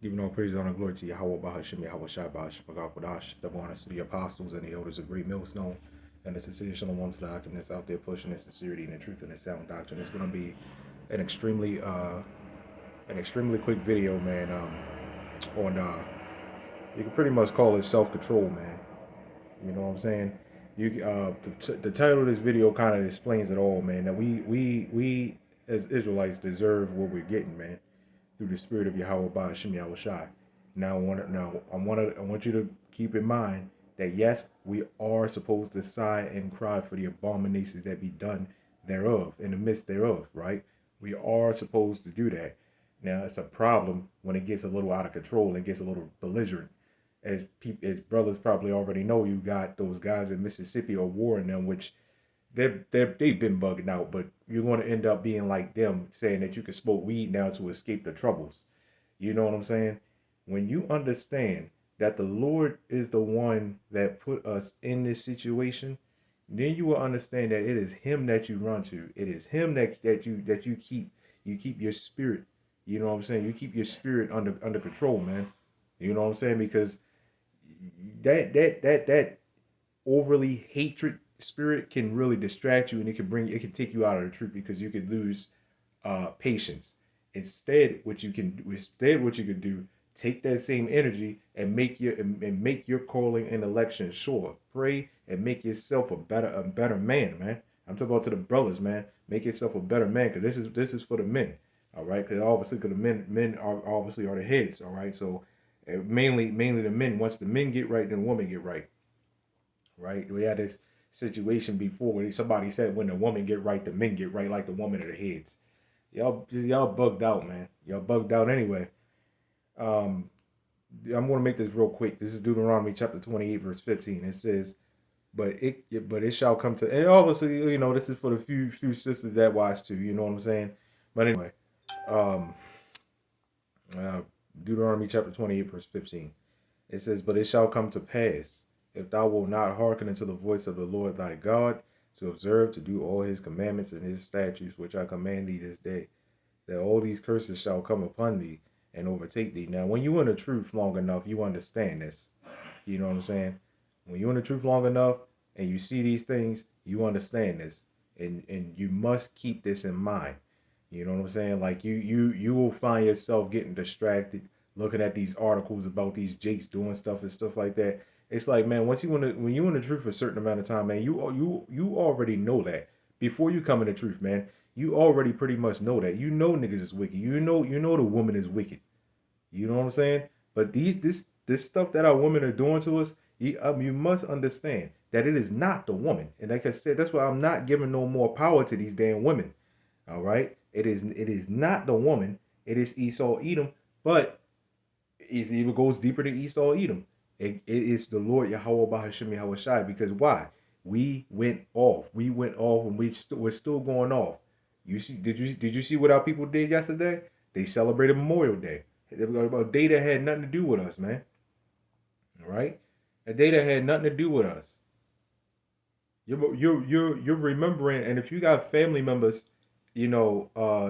Giving all praise, honor, and glory to Yahawah, BAHASHAM, YAHAWASHI, BAHASHAM, double honors to the apostles and the elders of Great Millstone, and the sincere shalom to the Hakim that's out there pushing the sincerity and the truth and the sound doctrine. It's going to be an extremely quick video, man. On You can pretty much call it self-control, man. You know what I'm saying? The title of this video kind of explains it all, man. That we as Israelites deserve what we're getting, man, through the spirit of Yahawah BaHaShem Yahawashi. Now I want you to keep in mind that yes, we are supposed to sigh and cry for the abominations that be done thereof, in the midst thereof, right? We are supposed to do that. Now it's a problem when it gets a little out of control and gets a little belligerent. As brothers probably already know, you got those guys in Mississippi or warring them, which they've been bugging out, but you're going to end up being like them, saying that you can smoke weed now to escape the troubles. You know what I'm saying? When you understand that the Lord is the one that put us in this situation, then you will understand that it is Him that you run to. It is Him that you keep your spirit. You know what I'm saying? You keep your spirit under control, man. You know what I'm saying? Because that overly hatred spirit can really distract you, and it can take you out of the truth, because you could lose patience. Instead what you can do, take that same energy and make your calling and election sure. Pray and make yourself a better man, man. I'm talking about to the brothers, man. Make yourself a better man, because this is for the men. All right, because obviously, the men are obviously the heads. All right, so mainly the men. Once the men get right, then the women get right. Right, we had this situation before where somebody said when the woman get right, the men get right, like the woman are the heads. Y'all bugged out, man. Y'all bugged out anyway. I'm going to make this real quick. This is Deuteronomy chapter 28, verse 15. It says, but it shall come to, and obviously, you know, this is for the few sisters that watch too. You know what I'm saying? But anyway, um, Deuteronomy chapter 28, verse 15. It says, but it shall come to pass, if thou wilt not hearken unto the voice of the Lord thy God, to observe to do all his commandments and his statutes, which I command thee this day, that all these curses shall come upon thee and overtake thee. Now, when you in the truth long enough, you understand this. You know what I'm saying? When you're in the truth long enough and you see these things, you understand this. And you must keep this in mind. You know what I'm saying? Like you will find yourself getting distracted, looking at these articles about these jakes doing stuff and stuff like that. It's like, man, when you in the truth for a certain amount of time, man, you already know that before you come in the truth, man. You already pretty much know that. You know niggas is wicked. You know the woman is wicked. You know what I'm saying? But this stuff that our women are doing to us, you must understand that it is not the woman. And like I said, that's why I'm not giving no more power to these damn women. All right, it is not the woman. It is Esau Edom, but it even goes deeper than Esau Edom. It is the Lord Yahawah BaHaShem Yahawashi. Because why? We went off. We went off, and we're still going off. You see? Did you see what our people did yesterday? They celebrated Memorial Day. A day that had nothing to do with us, man. All right, a day that had nothing to do with us. You're remembering, and if you got family members, you know,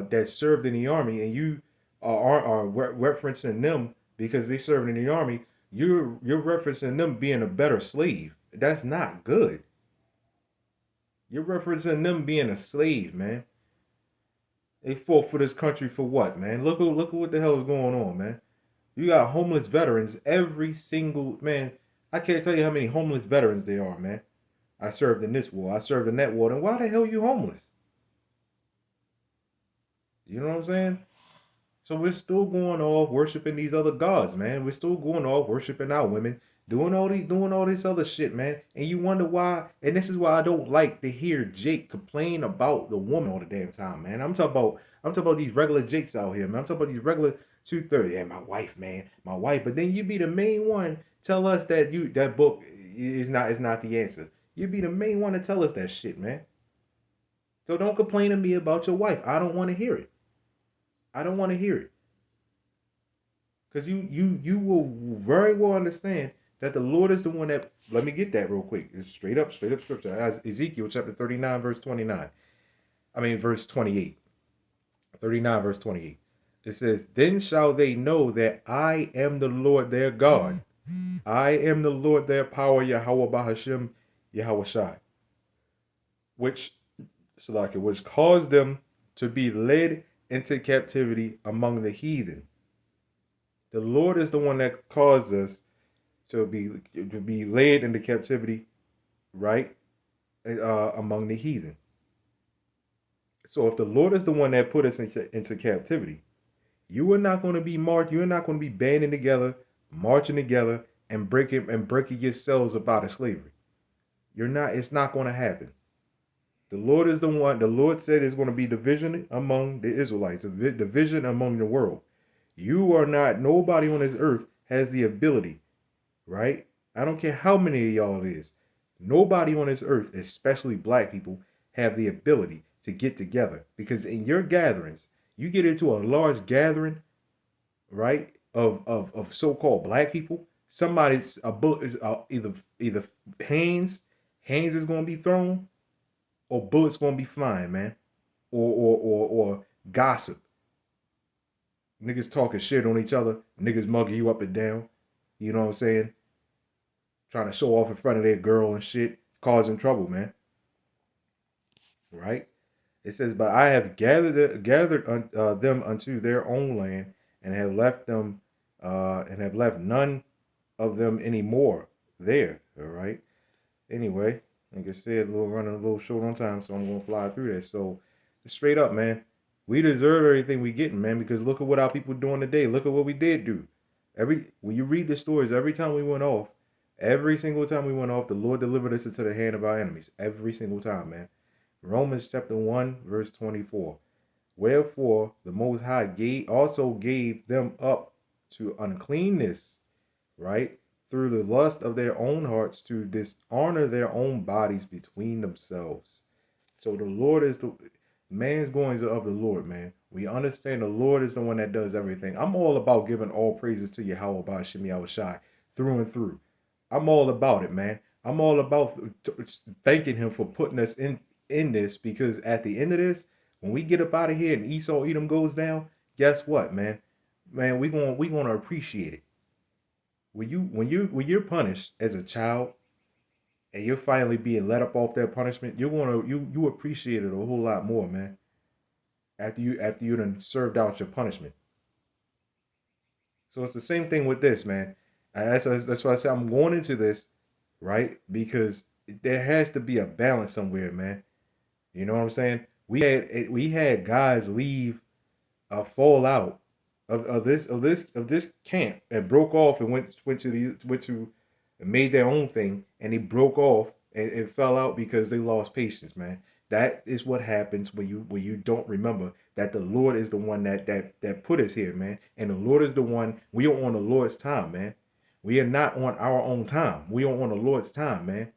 that served in the army, and you are referencing them because they served in the army, you're referencing them being a better slave. That's not good. You're referencing them being a slave, man. They fought for this country for what, man? Look at what the hell is going on, man. You got homeless veterans every single, man. I can't tell you how many homeless veterans there are, man. I served in this war. I served in that war. And why the hell are you homeless? You know what I'm saying? So we're still going off worshiping these other gods, man. We're still going off worshiping our women, doing all this other shit, man. And you wonder why. And this is why I don't like to hear Jake complain about the woman all the damn time, man. I'm talking about these regular Jakes out here, man. I'm talking about these regular 230. Yeah, my wife, man, my wife. But then you be the main one tell us that that book is not the answer. You be the main one to tell us that shit, man. So don't complain to me about your wife. I don't want to hear it. I don't want to hear it. Because you will very well understand that the Lord is the one that, let me get that real quick. It's straight up scripture. As Ezekiel chapter 39, verse 29. I mean, verse 28. 39, verse 28. It says, then shall they know that I am the Lord their God. I am the Lord their power, Yahawah BAHASHAM, YAHAWASHI, which caused them to be led into captivity among the heathen. The Lord is the one that caused us to be led into captivity, right? Among the heathen. So if the Lord is the one that put us into captivity, you are not going to be marched. You're not going to be banding together, marching together, and breaking yourselves up out of slavery. You're not. It's not going to happen. The Lord is the one. The Lord said there's going to be division among the Israelites, a division among the world. You are not. Nobody on this earth has the ability, right? I don't care how many of y'all it is. Nobody on this earth, especially black people, have the ability to get together, because in your gatherings, you get into a large gathering, right, of so-called black people. Somebody's a bullet is either hands is going to be thrown, or bullets going to be flying, man, or gossip. Niggas talking shit on each other. Niggas mugging you up and down. You know what I'm saying? Trying to show off in front of their girl and shit, causing trouble, man. Right? It says, but I have gathered them unto their own land, and have left none of them anymore there. All right. Anyway, like I said, running a little short on time, so I'm gonna fly through this. So, straight up, man, we deserve everything we getting, man, because look at what our people doing today. Look at what we did do. When you read the stories, every time we went off, the Lord delivered us into the hand of our enemies. Every single time, man. Romans chapter 1, verse 24. Wherefore the Most High also gave them up to uncleanness, right, through the lust of their own hearts, to dishonor their own bodies between themselves. So the Lord is man's goings are of the Lord, man. We understand the Lord is the one that does everything. I'm all about giving all praises to Yahawah BAHASHAM YAHAWASHI through and through. I'm all about it, man. I'm all about thanking him for putting us in this, because at the end of this, when we get up out of here and Esau Edom goes down, guess what, man? Man, we gonna appreciate it. When you're punished as a child, and you're finally being let up off that punishment, you appreciate it a whole lot more, man. After you done served out your punishment. So it's the same thing with this, man. That's why I say I'm going into this, right? Because there has to be a balance somewhere, man. You know what I'm saying? We had guys leave, fall out of this camp, and broke off and went to and made their own thing, and they broke off and fell out because they lost patience, man. That is what happens when you don't remember that the Lord is the one that put us here, man. And the Lord is the one. We are on the Lord's time, man. We are not on our own time. We are on the Lord's time, man.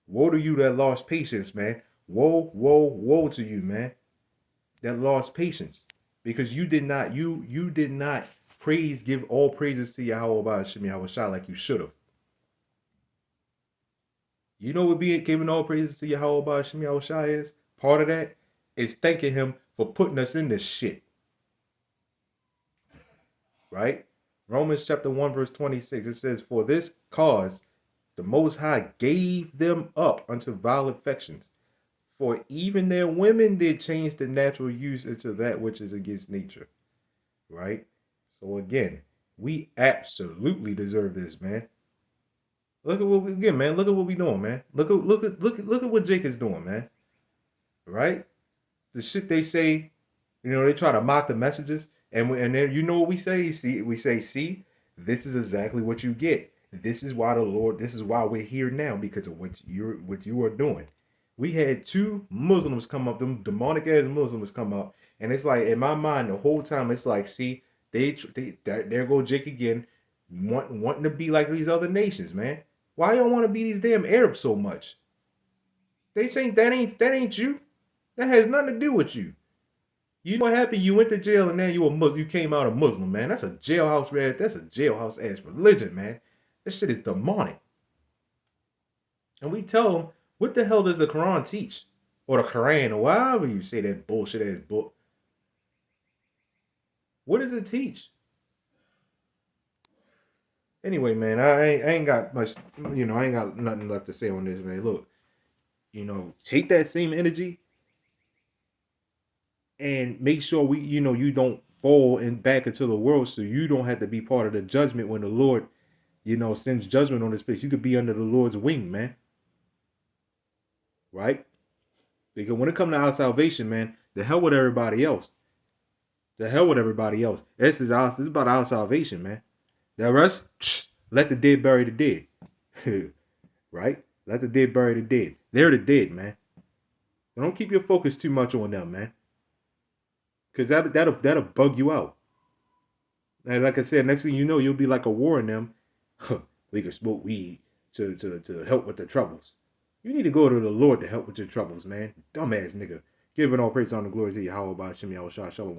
Woe to you that lost patience, man. Woe, woe, woe to you, man, that lost patience, because you did not give all praises to Yahawah BAHASHAM YAHAWASHI like you should have. You know what giving all praises to Yahawah BAHASHAM YAHAWASHI is? Part of that is thanking him for putting us in this shit. Right? Romans chapter 1, verse 26, it says, for this cause the Most High gave them up unto vile affections. For even their women did change the natural use into that which is against nature. Right? So again, we absolutely deserve this, man. Look at what we again, man. Look at what we doing, man. Look at what Jake is doing, man. Right? The shit they say, they try to mock the messages, and then you know what we say? See, this is exactly what you get. This is why we're here now, because of what you are doing. We had two Muslims come up, them demonic ass Muslims come up, and it's like, in my mind the whole time, it's like, see, there go Jake again, wanting to be like these other nations, man. Why y'all want to be these damn Arabs so much? They saying that ain't you. That has nothing to do with you. You know what happened? You went to jail and now you a Muslim. You came out a Muslim, man. That's a jailhouse, man. That's a jailhouse ass religion, man. That shit is demonic. And we tell them, what the hell does the Quran teach? Or the Quran, or however you say that bullshit ass book. What does it teach? Anyway, man, I ain't got much, I ain't got nothing left to say on this, man. Look, take that same energy and make sure you don't fall back into the world, so you don't have to be part of the judgment when the Lord, sends judgment on this place. You could be under the Lord's wing, man. Right? Because when it comes to our salvation, man, the hell with everybody else. The hell with everybody else. This is about our salvation, man. The rest, let the dead bury the dead. Right? Let the dead bury the dead. They're the dead, man. Don't keep your focus too much on them, man. Because that'll bug you out. And like I said, next thing you know, you'll be like a war in them. We can smoke weed to help with the troubles. You need to go to the Lord to help with your troubles, man. Dumbass nigga. Giving all praise, honor, glory to YAHAWAH, BAHASHAM, YAHAWASHI, Shalom.